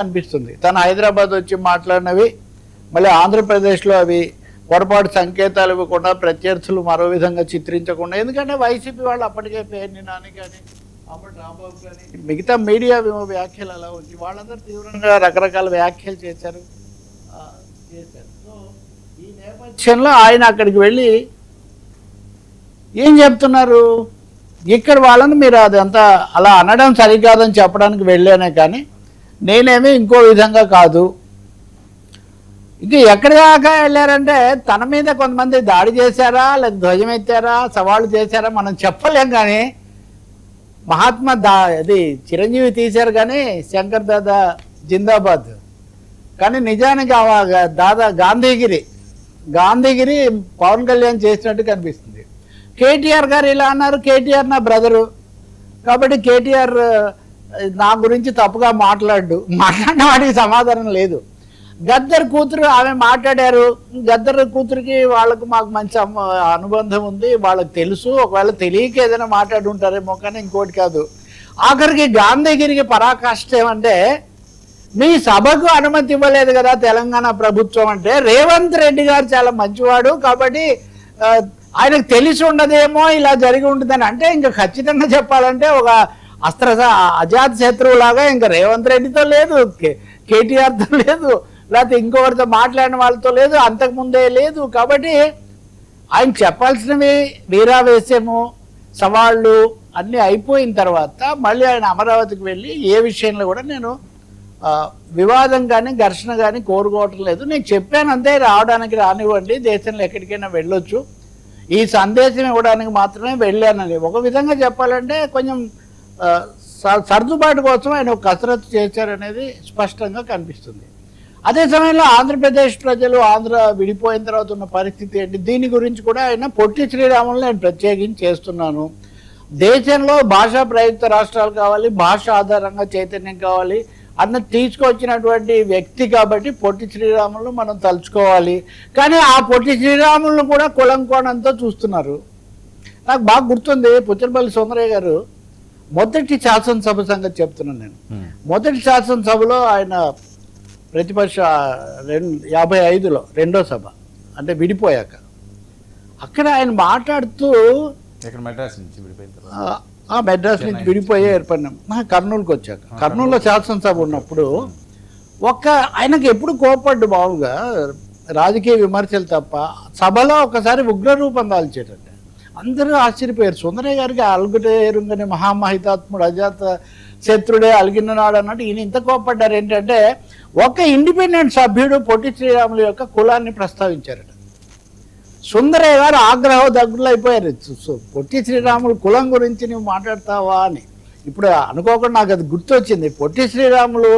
అనిపిస్తుంది. తను హైదరాబాద్ వచ్చి మాట్లాడినవి మళ్ళీ ఆంధ్రప్రదేశ్లో అవి పొరపాటు సంకేతాలు ఇవ్వకుండా ప్రత్యర్థులు మరో విధంగా చిత్రించకుండా, ఎందుకంటే వైసీపీ వాళ్ళు అప్పటికే పేర్ని నాని కానీ అప్పుడు రాంబాబు కానీ మిగతా మీడియా వ్యాఖ్యలు అలా వచ్చి వాళ్ళందరూ తీవ్రంగా రకరకాల వ్యాఖ్యలు చేశారు. సో ఈ నేపథ్యంలో ఆయన అక్కడికి వెళ్ళి ఏం చెప్తున్నారు, ఇక్కడ వాళ్ళని మీరు అదంతా అలా అనడం సరికాదని చెప్పడానికి వెళ్ళానే కానీ నేనేమి ఇంకో విధంగా కాదు. ఇంకా ఎక్కడి దాకా వెళ్ళారంటే తన మీద కొంతమంది దాడి చేశారా, లేదా ధ్వజం ఎత్తారా, సవాళ్ళు చేశారా మనం చెప్పలేం. కానీ మహాత్మా అది చిరంజీవి తీశారు కానీ శంకర్ దాదా జిందాబాద్, కానీ నిజానికి దాదా గాంధీగిరి పవన్ కళ్యాణ్ చేసినట్టు కనిపిస్తుంది. కేటీఆర్ గారు ఇలా అన్నారు, కేటీఆర్ నా బ్రదరు కాబట్టి కేటీఆర్ నా గురించి తప్పుగా మాట్లాడిన వాడికి సమాధానం లేదు. గద్దర్ కూతురు ఆమె మాట్లాడారు, గద్దర్ కూతురికి వాళ్ళకు మాకు మంచి అనుబంధం ఉంది, వాళ్ళకి తెలుసు, ఒకవేళ తెలియక ఏదైనా మాట్లాడి ఉంటారేమో కానీ ఇంకోటి కాదు. ఆఖరికి గాంధీగిరికి పరాకాష్ట ఏమంటే మీ సభకు అనుమతి ఇవ్వలేదు కదా తెలంగాణ ప్రభుత్వం అంటే, రేవంత్ రెడ్డి గారు చాలా మంచివాడు కాబట్టి ఆయనకు తెలిసి ఉండదేమో ఇలా జరిగి ఉంటుందని. అంటే ఇంకా ఖచ్చితంగా చెప్పాలంటే ఒక అజాత్ శత్రువులాగా ఇంకా రేవంత్ రెడ్డితో లేదు, కేటీఆర్తో లేదు, లేకపోతే ఇంకొకరితో మాట్లాడిన వాళ్ళతో లేదు, అంతకుముందే లేదు. కాబట్టి ఆయన చెప్పాల్సినవి వీరావేశము సవాళ్ళు అన్నీ అయిపోయిన తర్వాత మళ్ళీ ఆయన అమరావతికి వెళ్ళి ఏ విషయంలో కూడా నేను వివాదం కానీ ఘర్షణ కానీ కోరుకోవటం లేదు, నేను చెప్పాను అంతే, రావడానికి రానివ్వండి, దేశంలో ఎక్కడికైనా వెళ్ళొచ్చు, ఈ సందేశం ఇవ్వడానికి మాత్రమే వెళ్ళానని ఒక విధంగా చెప్పాలంటే కొంచెం సర్దుబాటు కోసం ఆయన ఒక కసరత్తు చేశారనేది స్పష్టంగా కనిపిస్తుంది. అదే సమయంలో ఆంధ్రప్రదేశ్ ప్రజలు ఆంధ్ర విడిపోయిన తర్వాత ఉన్న పరిస్థితి ఏంటి, దీని గురించి కూడా ఆయన పొట్టి శ్రీరాములు నేను ప్రత్యేకించి చేస్తున్నాను. దేశంలో భాషా ప్రయుక్త రాష్ట్రాలు కావాలి, భాష ఆధారంగా చైతన్యం కావాలి అన్న తీసుకొచ్చినటువంటి వ్యక్తి కాబట్టి పొట్టి శ్రీరాములు మనం తలుచుకోవాలి. కానీ ఆ పొట్టి శ్రీరాములను కూడా కులం కోణంతో చూస్తున్నారు. నాకు బాగా గుర్తుంది పుచ్చలపల్లి సుందరయ్య గారు మొదటి శాసనసభ సంగతి చెప్తున్నాను నేను. మొదటి శాసనసభలో ఆయన ప్రతిపక్ష 55లో రెండో సభ అంటే విడిపోయాక అక్కడ ఆయన మాట్లాడుతూ మెడ్రాస్ నుంచి విడిపోయే ఏర్పడినాం కర్నూలుకి వచ్చాక, కర్నూలులో శాసనసభ ఉన్నప్పుడు ఆయనకి ఎప్పుడు కోపడ్డు మామూలుగా రాజకీయ విమర్శలు తప్ప, సభలో ఒకసారి ఉగ్రరూపం దాల్చేటంటే అందరూ ఆశ్చర్యపోయారు. సుందరయ్య గారికి అలుగుటేరుంగని మహామహితాత్ముడు అజాత శత్రుడే అలిగినాడు అన్నట్టు ఈయన ఇంత కోపడ్డారు. ఏంటంటే ఒక ఇండిపెండెంట్ సభ్యుడు పొట్టి శ్రీరాములు యొక్క కులాన్ని ప్రస్తావించారట. సుందరయ్య గారు ఆగ్రహం దగ్గరలో అయిపోయారు, పొట్టి శ్రీరాములు కులం గురించి నువ్వు మాట్లాడతావా అని. ఇప్పుడు అనుకోకుండా నాకు అది గుర్తొచ్చింది, పొట్టి శ్రీరాములు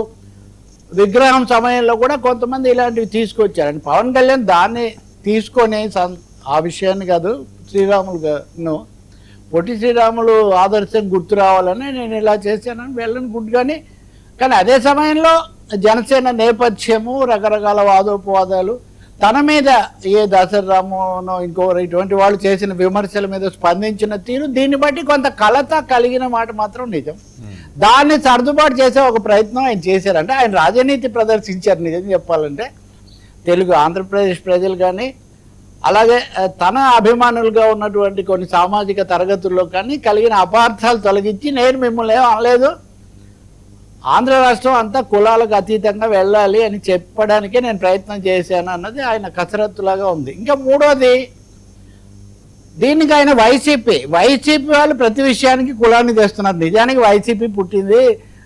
విగ్రహం సమయంలో కూడా కొంతమంది ఇలాంటివి తీసుకొచ్చారని. పవన్ కళ్యాణ్ దాన్ని తీసుకొని ఆ విషయాన్ని కాదు, శ్రీరాములు పొట్టి శ్రీరాములు ఆదర్శం గుర్తు రావాలని నేను ఇలా చేశానని వెళ్ళని గుడ్. కానీ అదే సమయంలో జనసేన నేపథ్యము, రకరకాల వాదోపవాదాలు, తన మీద ఏ దాసరామునో ఇంకొకరు ఇటువంటి వాళ్ళు చేసిన విమర్శల మీద స్పందించిన తీరు, దీన్ని బట్టి కొంత కలత కలిగిన మాట మాత్రం నిజం. దాన్ని సర్దుబాటు చేసే ఒక ప్రయత్నం ఆయన చేశారంటే ఆయన రాజనీతి ప్రదర్శించారు. నిజం చెప్పాలంటే తెలుగు ఆంధ్రప్రదేశ్ ప్రజలు కానీ అలాగే తన అభిమానులుగా ఉన్నటువంటి కొన్ని సామాజిక తరగతుల్లో కానీ కలిగిన అపార్థాలు తొలగించి, నేను మిమ్మల్ని ఏం అనలేదు, ఆంధ్ర రాష్ట్రం అంతా కులాలకు అతీతంగా వెళ్ళాలి అని చెప్పడానికే నేను ప్రయత్నం చేశాను అన్నది ఆయన కసరత్తులాగా ఉంది. ఇంకా మూడోది, దీనికి ఆయన వైసీపీ వాళ్ళు ప్రతి విషయానికి కులాన్ని తెస్తున్నారు. నిజానికి వైసీపీ పుట్టింది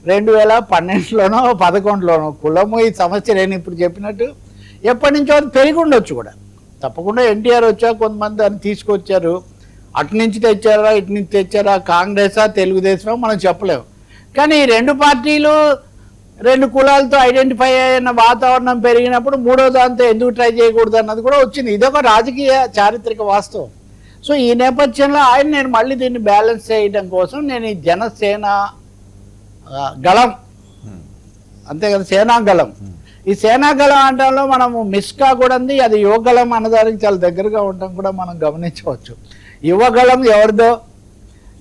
2012లోనో 2011లోనో. కులము ఈ సమస్య నేను ఇప్పుడు చెప్పినట్టు ఎప్పటి నుంచో అది పెరిగి ఉండొచ్చు కూడా. తప్పకుండా ఎన్టీఆర్ వచ్చా కొంతమంది దాన్ని తీసుకొచ్చారు, అటు నుంచి తెచ్చారా ఇటు నుంచి తెచ్చారా, కాంగ్రెసా తెలుగుదేశమా మనం చెప్పలేము. కానీ రెండు పార్టీలు రెండు కులాలతో ఐడెంటిఫై అయిన వాతావరణం పెరిగినప్పుడు మూడో దాంతో ఎందుకు ట్రై చేయకూడదు అన్నది కూడా వచ్చింది. ఇదొక రాజకీయ చారిత్రక వాస్తవం. సో ఈ నేపథ్యంలో నేను మళ్ళీ దీన్ని బ్యాలెన్స్ చేయడం కోసం నేను ఈ జనసేన గళం అంతే కదా, సేనాగళం, ఈ సేనాగళం అంటంలో మనము మిస్ కాకూడదు, అది యువగళం అన్నదానికి చాలా దగ్గరగా ఉండడం కూడా మనం గమనించవచ్చు. యువగళం ఎవరిదో,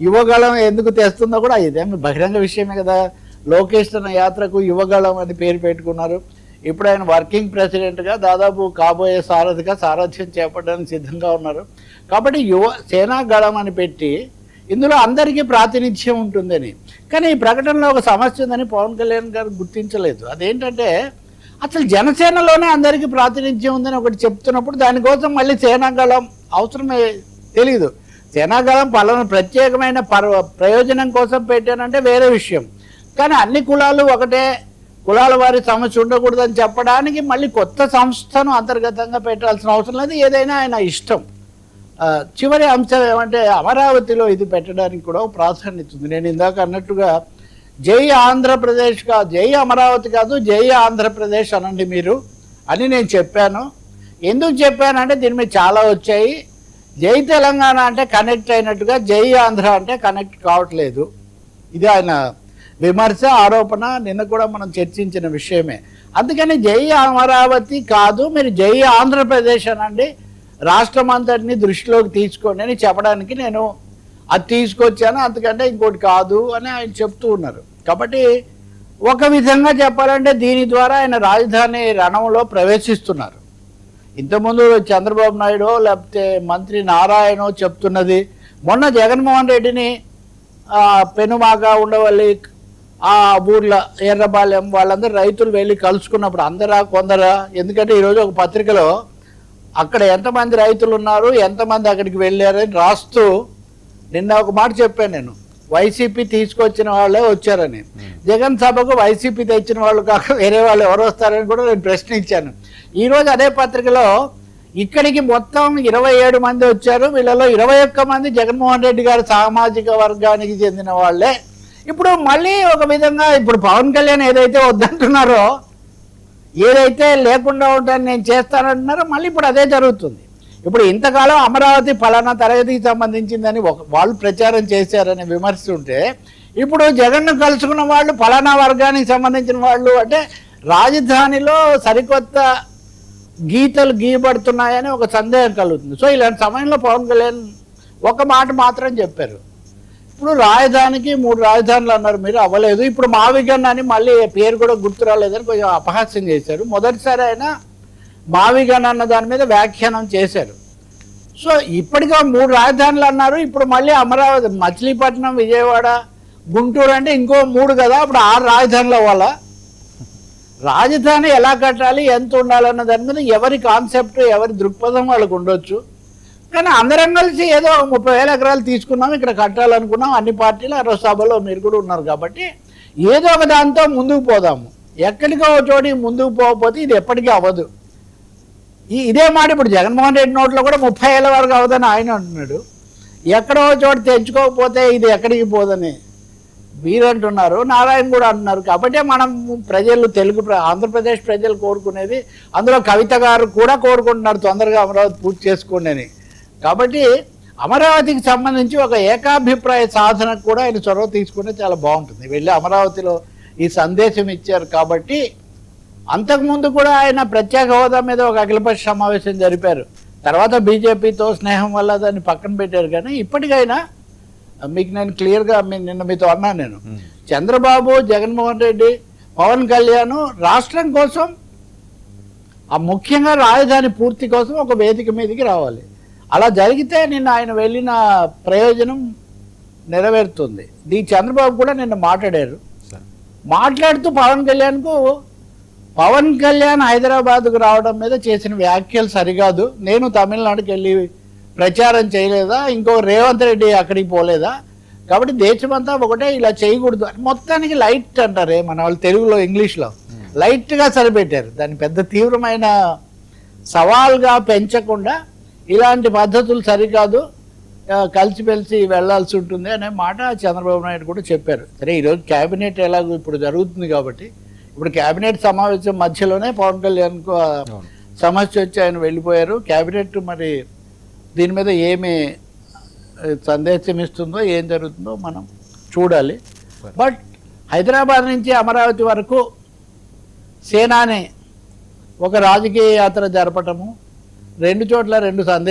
యువగళం ఎందుకు తెస్తుందో కూడా ఇదేమి బహిరంగ విషయమే కదా. లోకేష్ తన యాత్రకు యువగళం అని పేరు పెట్టుకున్నారు. ఇప్పుడు ఆయన వర్కింగ్ ప్రెసిడెంట్గా దాదాపు కాబోయే సారథిగా సారథ్యం చేపట్టడానికి సిద్ధంగా ఉన్నారు. కాబట్టి సేనా గళం అని పెట్టి ఇందులో అందరికీ ప్రాతినిధ్యం ఉంటుందని. కానీ ఈ ప్రకటనలో ఒక సమస్య ఉందని పవన్ కళ్యాణ్ గారు గుర్తించలేదు. అదేంటంటే అసలు జనసేనలోనే అందరికీ ప్రాతినిధ్యం ఉందని ఒకటి చెప్తున్నప్పుడు దానికోసం మళ్ళీ సేనాగళం అవసరమే తెలియదు. సేనాగళం పలానా ప్రత్యేకమైన ప్రయోజనం కోసం పెట్టానంటే వేరే విషయం. కానీ అన్ని కులాలు ఒకటే, కులాల వారి సమస్య ఉండకూడదని చెప్పడానికి మళ్ళీ కొత్త సంస్థను అంతర్గతంగా పెట్టాల్సిన అవసరం లేదు. ఏదైనా ఆయన ఇష్టం. చివరి అంశం ఏమంటే అమరావతిలో ఇది పెట్టడానికి కూడా ప్రాధాన్యత ఉంది. నేను ఇందాక అన్నట్టుగా జై ఆంధ్రప్రదేశ్ కాదు, జై అమరావతి కాదు, జై ఆంధ్రప్రదేశ్ అనండి మీరు అని నేను చెప్పాను. ఎందుకు చెప్పానంటే దీని మీద చాలా వచ్చాయి. జై తెలంగాణ అంటే కనెక్ట్ అయినట్టుగా జై ఆంధ్ర అంటే కనెక్ట్ కావట్లేదు. ఇది ఆయన విమర్శ, ఆరోపణ. నిన్న కూడా మనం చర్చించిన విషయమే. అందుకని జై అమరావతి కాదు, మీరు జై ఆంధ్రప్రదేశ్ అనండి, రాష్ట్రం అంతటిని దృష్టిలోకి తీసుకోండి అని చెప్పడానికి నేను అది తీసుకొచ్చాను, అంతకంటే ఇంకోటి కాదు అని ఆయన చెప్తూ ఉన్నారు. కాబట్టి ఒక విధంగా చెప్పాలంటే దీని ద్వారా ఆయన రాజధాని రణంలో ప్రవేశిస్తున్నారు. ఇంతకుముందు చంద్రబాబు నాయుడు లేకపోతే మంత్రి నారాయణ చెప్తున్నది, మొన్న జగన్మోహన్ రెడ్డిని పెనుమాక ఉండవల్లి ఆ ఊర్లో ఎర్రబాలెం వాళ్ళందరూ రైతులు వెళ్ళి కలుసుకున్నప్పుడు అందరా కొందరా, ఎందుకంటే ఈరోజు ఒక పత్రికలో అక్కడ ఎంతమంది రైతులు ఉన్నారు, ఎంతమంది అక్కడికి వెళ్ళారని రాస్తూ నిన్న ఒక మాట చెప్పాను నేను, వైసీపీ తీసుకొచ్చిన వాళ్ళే వచ్చారని. జగన్ సభకు వైసీపీ తెచ్చిన వాళ్ళు కాక వేరే వాళ్ళు ఎవరు వస్తారని కూడా నేను ప్రశ్నించాను. ఈరోజు అదే పత్రికలో ఇక్కడికి మొత్తం 27 మంది వచ్చారు, వీళ్ళలో 21 మంది జగన్మోహన్ రెడ్డి గారి సామాజిక వర్గానికి చెందిన వాళ్ళే. ఇప్పుడు మళ్ళీ ఒక విధంగా ఇప్పుడు పవన్ కళ్యాణ్ ఏదైతే వద్దంటున్నారో, ఏదైతే లేకుండా ఉంటానని నేను చేస్తానంటున్నారో మళ్ళీ ఇప్పుడు అదే జరుగుతుంది. ఇప్పుడు ఇంతకాలం అమరావతి ఫలానా తరగతికి సంబంధించిందని వాళ్ళు ప్రచారం చేశారని విమర్శిస్తుంటే, ఇప్పుడు జగన్ను కలుసుకున్న వాళ్ళు ఫలానా వర్గానికి సంబంధించిన వాళ్ళు అంటే రాజధానిలో సరికొత్త గీతలు గీయబడుతున్నాయని ఒక సందేహం కలుగుతుంది. సో ఇలాంటి సమయంలో పవన్ కళ్యాణ్ ఒక మాట మాత్రం చెప్పారు, ఇప్పుడు రాజధానికి 3 రాజధానులు అన్నారు మీరు, అవ్వలేదు. ఇప్పుడు మావిగన్ అని మళ్ళీ పేరు కూడా గుర్తు రాలేదని కొంచెం అపహాస్యం చేశారు. మొదటిసారి ఆయన మావిగన్ అన్న దాని మీద వ్యాఖ్యానం చేశారు. సో ఇప్పటిగా 3 రాజధానులు అన్నారు, ఇప్పుడు మళ్ళీ అమరావతి, మచిలీపట్నం, విజయవాడ, గుంటూరు అంటే ఇంకో 3 కదా, అప్పుడు 6 రాజధానుల వల్ల రాజధాని ఎలా కట్టాలి, ఎంత ఉండాలన్న దాని మీద ఎవరి కాన్సెప్ట్, ఎవరి దృక్పథం వాళ్ళకు ఉండొచ్చు. కానీ అందరం కలిసి ఏదో 30,000 ఎకరాలు తీసుకున్నాం, ఇక్కడ కట్టాలనుకున్నాం, అన్ని పార్టీలు ఆ సభలో మీరు కూడా ఉన్నారు. కాబట్టి ఏదో ఒక దాంతో ముందుకు పోదాము. ఎక్కడికో చోటి ముందుకు పోకపోతే ఇది ఎప్పటికీ అవ్వదు. ఇదే మాట ఇప్పుడు జగన్మోహన్ రెడ్డి నోట్లో కూడా 30 ఏళ్ళ వరకు అవదని ఆయన అంటున్నాడు. ఎక్కడో చోటు తెచ్చుకోకపోతే ఇది ఎక్కడికి పోదని వీరు అంటున్నారు, నారాయణ కూడా అంటున్నారు. కాబట్టి మనం ప్రజలు, ఆంధ్రప్రదేశ్ ప్రజలు కోరుకునేది, అందులో కవిత గారు కూడా కోరుకుంటున్నారు తొందరగా అమరావతి పూర్తి చేసుకోండి అని. కాబట్టి అమరావతికి సంబంధించి ఒక ఏకాభిప్రాయ సాధనకు కూడా ఆయన చొరవ తీసుకుంటే చాలా బాగుంటుంది. వెళ్ళి అమరావతిలో ఈ సందేశం ఇచ్చారు కాబట్టి. అంతకుముందు కూడా ఆయన ప్రత్యేక హోదా మీద ఒక అఖిలపక్ష సమావేశం జరిపారు, తర్వాత బీజేపీతో స్నేహం వల్ల దాన్ని పక్కన పెట్టారు. కానీ ఇప్పటికైనా మీకు నేను క్లియర్గా నిన్న మీతో అన్నాను, నేను చంద్రబాబు, జగన్మోహన్ రెడ్డి, పవన్ కళ్యాణ్ రాష్ట్రం కోసం, ముఖ్యంగా రాజధాని పూర్తి కోసం ఒక వేదిక మీదకి రావాలి. అలా జరిగితే నిన్న ఆయన వెళ్ళిన ప్రయోజనం నెరవేరుతుంది. చంద్రబాబు కూడా నిన్న మాట్లాడారు. మాట్లాడుతూ పవన్ కళ్యాణ్ హైదరాబాద్కు రావడం మీద చేసిన వ్యాఖ్యలు సరికాదు, నేను తమిళనాడుకి వెళ్ళి ప్రచారం చేయలేదా, ఇంకో రేవంత్ రెడ్డి అక్కడికి పోలేదా, కాబట్టి దేశమంతా ఒకటే, ఇలా చేయకూడదు అని మొత్తానికి లైట్ అంటారే మన వాళ్ళు తెలుగులో, ఇంగ్లీష్లో లైట్గా సరిపెట్టారు. దాన్ని పెద్ద తీవ్రమైన సవాల్గా పెంచకుండా ఇలాంటి పద్ధతులు సరికాదు, కలిసిమెలిసి వెళ్లాల్సి ఉంటుంది అనే మాట చంద్రబాబు నాయుడు కూడా చెప్పారు. సరే ఈరోజు క్యాబినెట్ ఎలాగో ఇప్పుడు జరుగుతుంది కాబట్టి, ఇప్పుడు క్యాబినెట్ సమావేశం మధ్యలోనే పవన్ కళ్యాణ్కు సమస్య వచ్చి ఆయన వెళ్ళిపోయారు. క్యాబినెట్ మరి దీని మీద ఏమి సందేశం ఇస్తుందో, ఏం జరుగుతుందో మనం చూడాలి. బట్ హైదరాబాద్ నుంచి అమరావతి వరకు సేనాని ఒక రాజకీయ యాత్ర జరపటము, 2 చోట్ల 2 సందేశాలు